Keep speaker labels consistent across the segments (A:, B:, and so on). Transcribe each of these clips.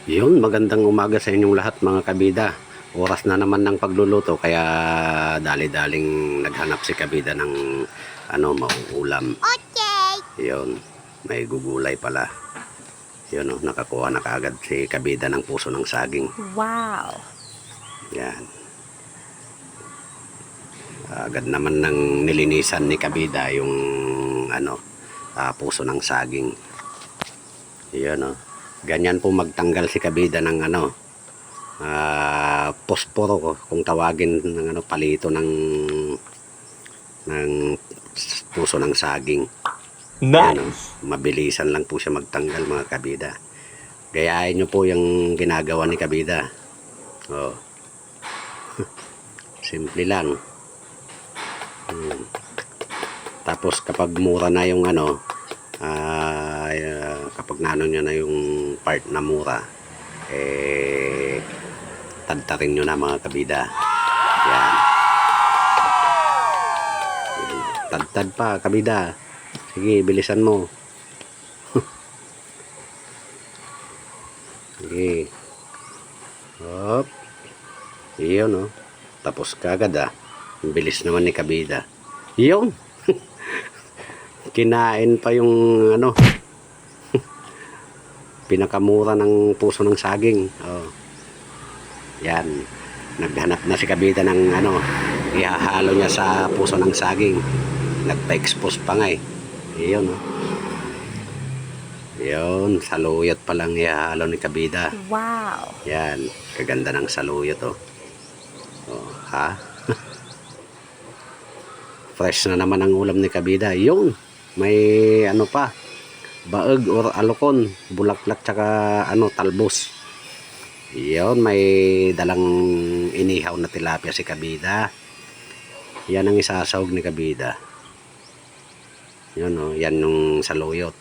A: Yun, magandang umaga sa inyong lahat mga kabida. Oras na naman ng pagluluto kaya dali-daling naghanap si kabida ng mauulam.
B: Okay.
A: Yun, may gugulay pala. Yun nakakuha na kaagad si kabida ng puso ng saging.
B: Wow.
A: Yan. Agad naman ng nilinisan ni kabida yung puso ng saging. Yan ganyan po magtanggal si kabida ng posporo kung tawagin ng palito ng puso ng saging.
C: Nice.
A: Mabilisan lang po siya magtanggal mga kabida. Gayahin nyo po yung ginagawa ni kabida. Simple lang. Tapos kapag mura na yung kapag nyo na yung part na mura, tadtarin nyo na mga kabida. Yan. Tadtad pa kabida. Sige, bilisan mo. Sige. Hop. Iyon Tapos kagad ang bilis naman ni kabida. Iyon. Kinain pa yung pinakamura ng puso ng saging. Yan. Naghanap na si kabida ng ihahalo niya sa puso ng saging. Nagpa-expose pa nga Iyon Yun, saluyot pa lang ihahalo ni kabida.
B: Wow.
A: Yan, kaganda ng saluyot ha? Fresh na naman ang ulam ni kabida. Yun, may pa baeg or alokon, bulaklak tsaka talbos. Yun, may dalang inihaw na tilapia si kabida. Yan ang isasawag ni kabida. Yun yan yung saluyot.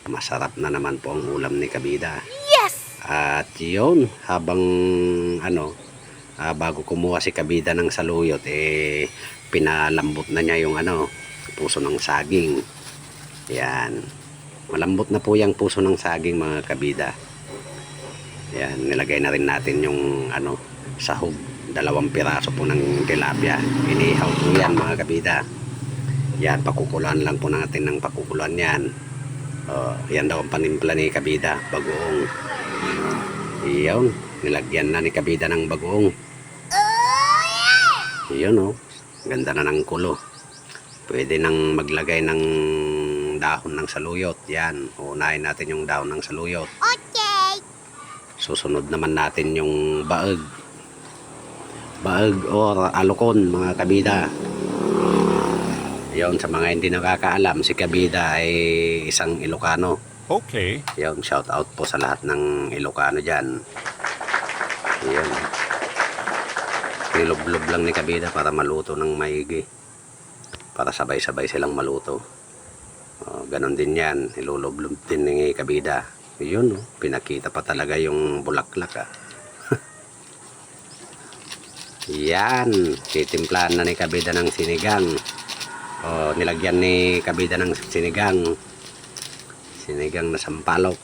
A: Masarap na naman po ang ulam ni kabida.
B: Yes!
A: At yun, habang bago kumuha si kabida ng saluyot, pinalambot na niya yung puso ng saging. Yan. Malambot na po yung puso ng saging mga kabida. Yan, nilagay na rin natin yung sahog. 2 piraso po ng tilapia. Inihaw po yan mga kabida. Yan, pakukuluan lang po natin ng pakukuluan yan. Yan daw ang panimpla ni kabida, bagoong. Iyon, nilagyan na ni kabida ng bagoong. Iyon ganda na ng kulo. Pwede nang maglagay ng dahon ng saluyot. Yan, unahin natin yung dahon ng saluyot.
B: Okay.
A: Susunod naman natin yung baeg. Baeg or alokon mga kabida. Yon, sa mga hindi nakakaalam, si kabida ay isang Ilocano.
C: Okay.
A: Yon, shout out po sa lahat ng Ilocano dyan. Yon. Nilublob lang ni kabida para maluto ng maigi. Para sabay-sabay silang maluto. Ganon din yan. Ilulublob din ni kabida. Yun, pinakita pa talaga yung bulaklak Yan, titimplahan na ni kabida ng sinigang. Nilagyan ni kabida ng sinigang na sampalok.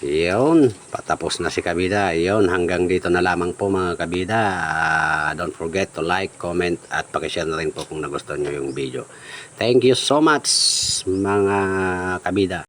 A: Yun, patapos na si kabida. Yun, hanggang dito na lamang po mga kabida. Don't forget to like, comment at pakishare na rin po kung nagustuhan nyo yung video. Thank you so much mga kabida.